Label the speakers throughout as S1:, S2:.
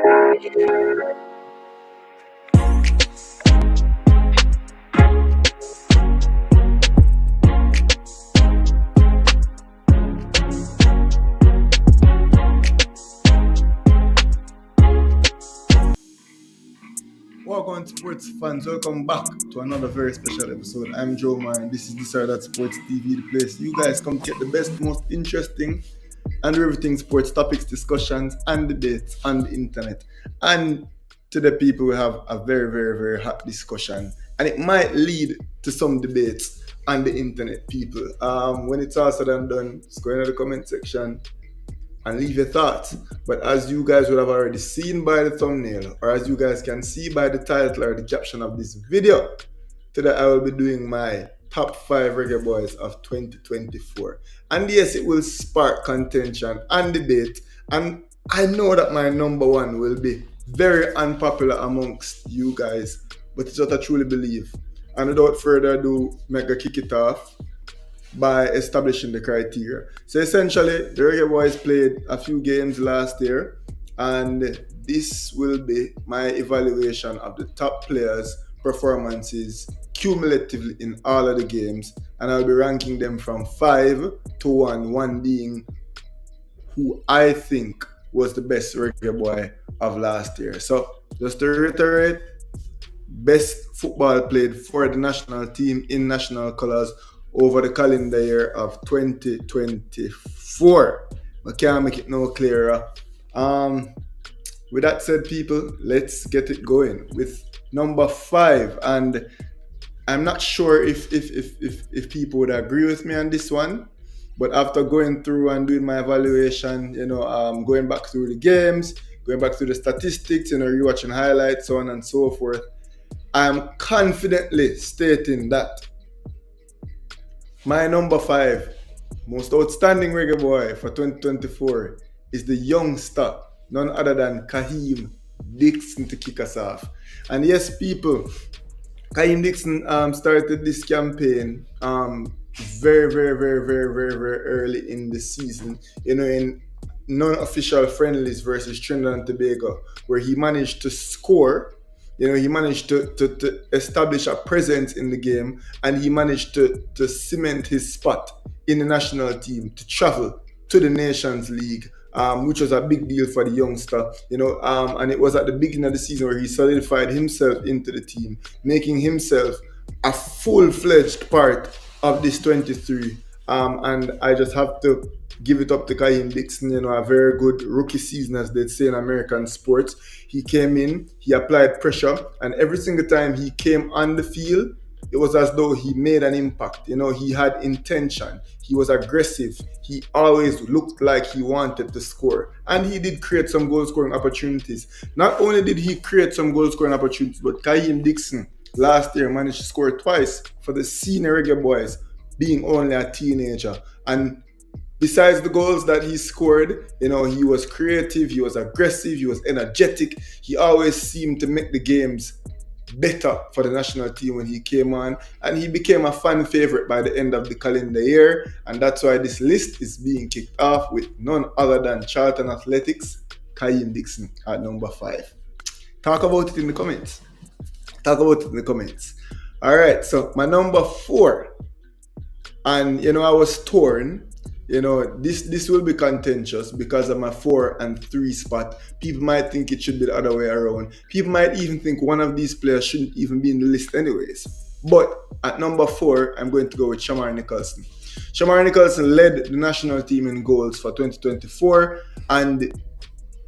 S1: Welcome, sports fans. Welcome back to another very special episode. I'm Joe Man. This is This or That Sports TV, the place you guys come get the best, most interesting, and everything sports topics, discussions, and debates on the internet. And to the people, we have a very, very, very hot discussion, and it might lead to some debates on the internet, people. When it's all said and done, just go into the comment section and leave your thoughts. But as you guys would have already seen by the thumbnail, or as you guys can see by the title or the caption of this video, today I will be doing my top 5 reggae boys of 2024. And yes, it will spark contention and debate, and I know that my number one will be very unpopular amongst you guys, but it's what I truly believe. And without further ado, mega kick it off by establishing the criteria. So essentially, the Reggae Boys played a few games last year, and this will be my evaluation of the top players' performances cumulatively in all of the games, and I'll be ranking them from 5 to 1 being who I think was the best Reggae Boy of last year. So just to reiterate, best football played for the national team in national colours over the calendar year of 2024. I can't make it no clearer. With that said, people, let's get it going with number 5. And I'm not sure if people would agree with me on this one, but after going through and doing my evaluation, going back through the games, going back through the statistics, rewatching highlights, so on and so forth, I'm confidently stating that my number 5 most outstanding reggae boy for 2024 is the youngster, none other than Kaheem Dixon, to kick us off. And yes, people, Kaheem Dixon started this campaign very, very, very, very, very, very early in the season, in non-official friendlies versus Trinidad and Tobago, where he managed to score. He managed to establish a presence in the game, and he managed to cement his spot in the national team, to travel to the Nations League, which was a big deal for the youngster, and it was at the beginning of the season where he solidified himself into the team, making himself a full-fledged part of this 23. And I just have to give it up to Kaheem Dixon, a very good rookie season, as they'd say in American sports. He came in, he applied pressure, and every single time he came on the field, it was as though he made an impact. He had intention, he was aggressive, he always looked like he wanted to score. And he did create some goal-scoring opportunities. Not only did he create some goal-scoring opportunities, but Kaheem Dixon last year managed to score twice for the senior Reggae Boys, being only a teenager. And besides the goals that he scored, he was creative, he was aggressive, he was energetic. He always seemed to make the games better for the national team when he came on, and he became a fan favorite by the end of the calendar year. And that's why this list is being kicked off with none other than Charlton Athletics, Kaheem Dixon at number 5. Talk about it in the comments. All right, so my number 4. And, I was torn. This will be contentious because of my 4 and 3 spot. People might think it should be the other way around. People might even think one of these players shouldn't even be in the list anyways. But at number 4, I'm going to go with Shamar Nicholson. Shamar Nicholson led the national team in goals for 2024, and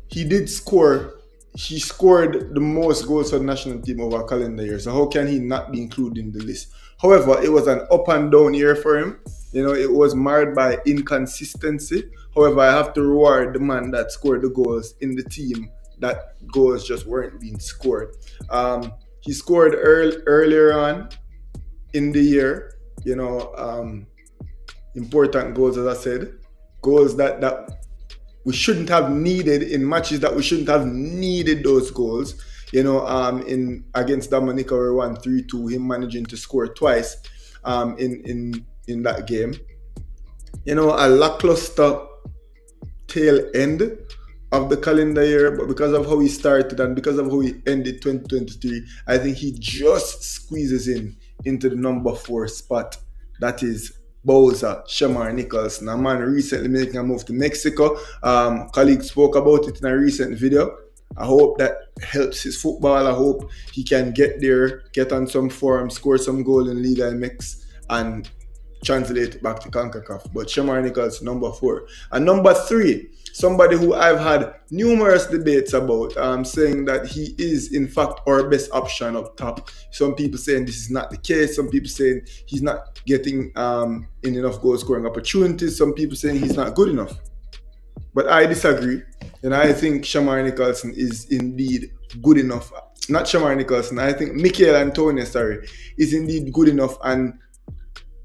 S1: he did score. He scored the most goals for the national team over a calendar year. So how can he not be included in the list? However, it was an up and down year for him. It was marred by inconsistency. However, I have to reward the man that scored the goals in the team that goals just weren't being scored. He scored earlier on in the year, important goals, as I said, goals that we shouldn't have needed in matches that we shouldn't have needed those goals. In against Dominica, where we won 3-2, him managing to score twice in that game. A lackluster tail end of the calendar year, but because of how he started and because of how he ended 2023, I think he just squeezes in into the number 4 spot. That is Bowser, Shamar Nicholson. A man recently making a move to Mexico. Colleague spoke about it in a recent video. I hope that helps his football. I hope he can get there, get on some form, score some goal in Liga MX, and translate it back to CONCACAF. But Shamar Nichols, number 4. And number 3, somebody who I've had numerous debates about, saying that he is, in fact, our best option up top. Some people saying this is not the case. Some people saying he's not getting in enough goal scoring opportunities. Some people saying he's not good enough. But I disagree. And I think Shamar Nicholson is indeed good enough. Not Shamar Nicholson. I think Michael Antonio, is indeed good enough and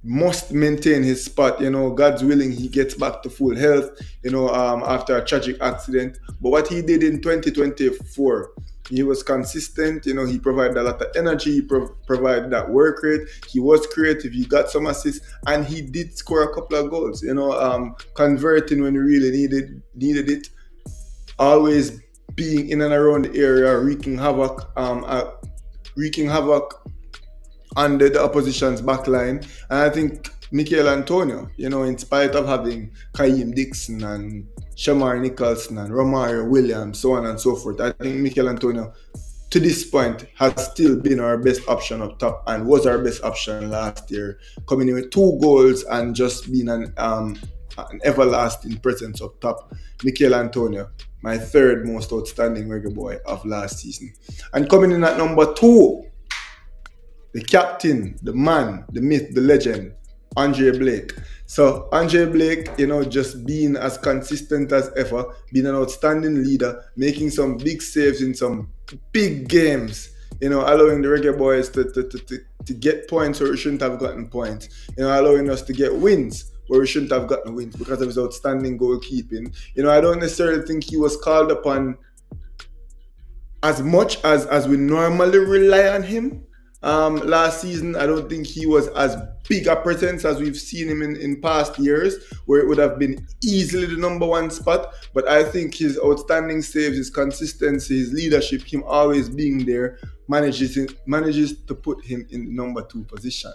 S1: must maintain his spot. God's willing, he gets back to full health, after a tragic accident. But what he did in 2024, he was consistent. He provided a lot of energy. He provided that work rate. He was creative. He got some assists, and he did score a couple of goals. Converting when he really needed it. Always being in and around the area, wreaking havoc under the opposition's backline. And I think Michael Antonio, in spite of having Kaim Dixon and Shamar Nicholson and Romario Williams, so on and so forth, I think Michael Antonio, to this point, has still been our best option up top and was our best option last year, coming in with 2 goals and just being an everlasting presence up top. Michael Antonio, my 3rd most outstanding reggae boy of last season. And coming in at number 2, the captain, the man, the myth, the legend, Andre Blake. So Andre Blake, just being as consistent as ever, being an outstanding leader, making some big saves in some big games, allowing the reggae boys to get points where we shouldn't have gotten points, allowing us to get wins where we shouldn't have gotten wins because of his outstanding goalkeeping. I don't necessarily think he was called upon as much as we normally rely on him. Last season, I don't think he was as big a presence as we've seen him in past years, where it would have been easily the number 1 spot. But I think his outstanding saves, his consistency, his leadership, him always being there, manages to put him in the number 2 position.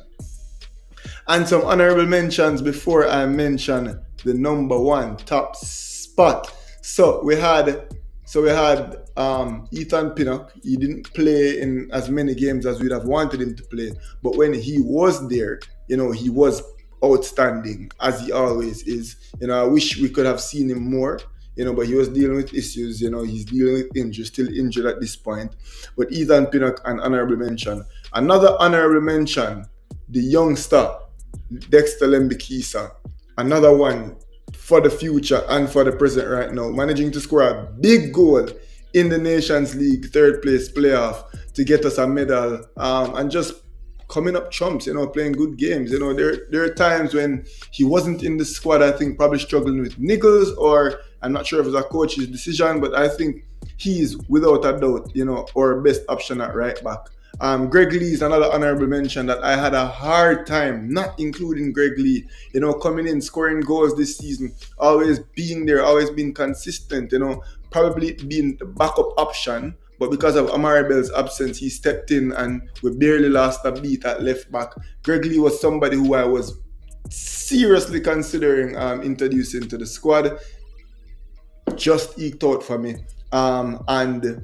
S1: And some honorable mentions before I mention the number 1 top spot. So we had Ethan Pinnock. He didn't play in as many games as we'd have wanted him to play, but when he was there, he was outstanding, as he always is. I wish we could have seen him more, but he was dealing with issues. He's dealing with injury, still injured at this point. But Ethan Pinnock, an honorable mention. Another honorable mention, the youngster, Dexter Lembikisa. Another one for the future and for the present right now, managing to score a big goal in the Nations League 3rd place playoff to get us a medal, and just coming up trumps, playing good games. There are times when he wasn't in the squad, I think probably struggling with niggles, or I'm not sure if it was a coach's decision, but I think he's without a doubt, our best option at right back. Greg Lee is another honorable mention that I had a hard time not including Greg Lee, coming in, scoring goals this season, always being there, always being consistent, probably being the backup option. But because of Amari Bell's absence, he stepped in and we barely lost a beat at left back. Greg Lee was somebody who I was seriously considering introducing to the squad. Just eked out for me. And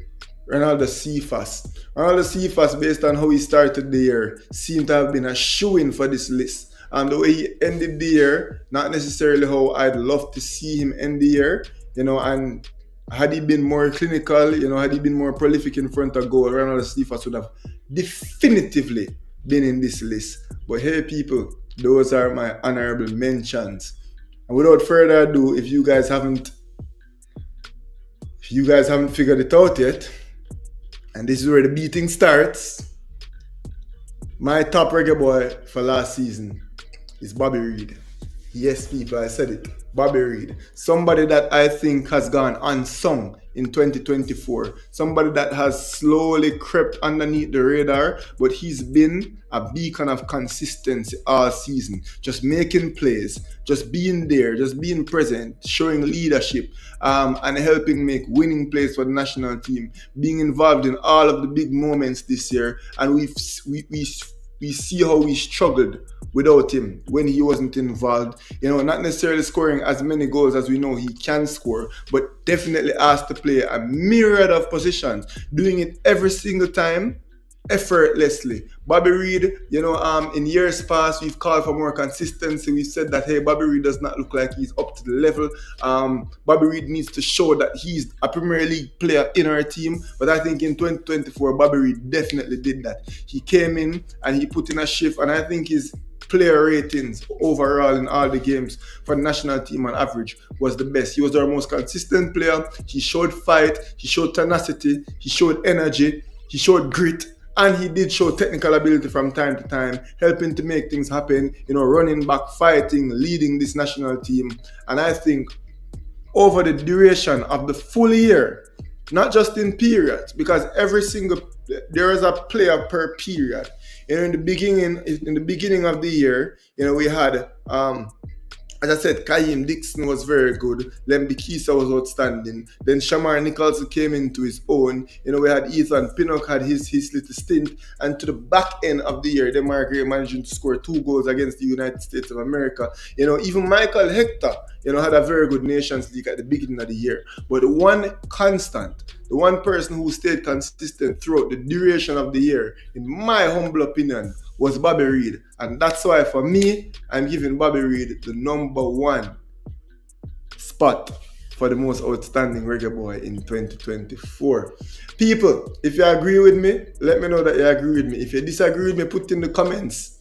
S1: Ronaldo Cephas, based on how he started the year, seemed to have been a shoo-in for this list. The way he ended the year, not necessarily how I'd love to see him end the year, and had he been more clinical, had he been more prolific in front of goal, Ronaldo Cephas would have definitively been in this list. But hey people, those are my honorable mentions. And without further ado, if you guys haven't figured it out yet, and this is where the beating starts, my top reggae boy for last season is Bobby Reid. Yes, people, I said it. Bobby Reid. Somebody that I think has gone unsung in 2024. Somebody that has slowly crept underneath the radar, but he's been a beacon of consistency all season. Just making plays, just being there, just being present, showing leadership, and helping make winning plays for the national team, being involved in all of the big moments this year. And we see how we struggled without him when he wasn't involved. Not necessarily scoring as many goals as we know he can score, but definitely asked to play a myriad of positions, doing it every single time effortlessly. Bobby Reid, in years past, we've called for more consistency. We said that, hey, Bobby Reid does not look like he's up to the level. Bobby Reid needs to show that he's a Premier League player in our team. But I think in 2024, Bobby Reid definitely did that. He came in and he put in a shift, and I think his player ratings overall in all the games for the national team on average was the best. He was our most consistent player. He showed fight, he showed tenacity, he showed energy, he showed grit, and he did show technical ability from time to time, helping to make things happen, running back, fighting, leading this national team. And I think over the duration of the full year, not just in periods, because there is a player per period. In the beginning of the year, we had as I said, Kaim Dixon was very good. Lemby Kisa was outstanding. Then Shamar Nicholson came into his own. We had Ethan Pinnock had his little stint. And to the back end of the year, Demar Gray managed to score 2 goals against the United States of America. Even Michael Hector, had a very good Nations League at the beginning of the year. But the one constant, the one person who stayed consistent throughout the duration of the year, in my humble opinion, was Bobby Reid. And that's why for me, I'm giving Bobby Reid the number 1 spot for the most outstanding reggae boy in 2024. People, if you agree with me, let me know that you agree with me. If you disagree with me, put in the comments.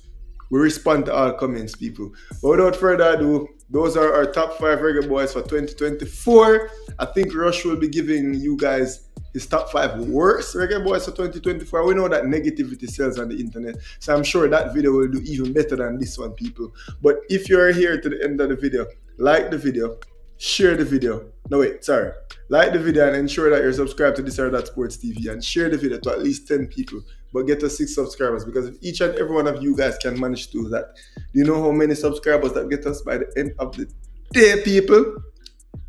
S1: We respond to all comments, people. But without further ado, those are our top 5 reggae boys for 2024. I think Rush will be giving you guys his top 5 worst reggae boys for 2024. We know that negativity sells on the internet, so I'm sure that video will do even better than this one, people. But if you're here to the end of the video, like the video, share the video. Like the video and ensure that you're subscribed to This or That Sports TV, and share the video to at least 10 people, but get us 6 subscribers, because if each and every one of you guys can manage to do that, do you know how many subscribers that get us by the end of the day, people?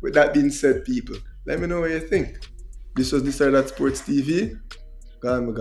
S1: With that being said, people, let me know what you think. This was This or That Sports TV. Gone.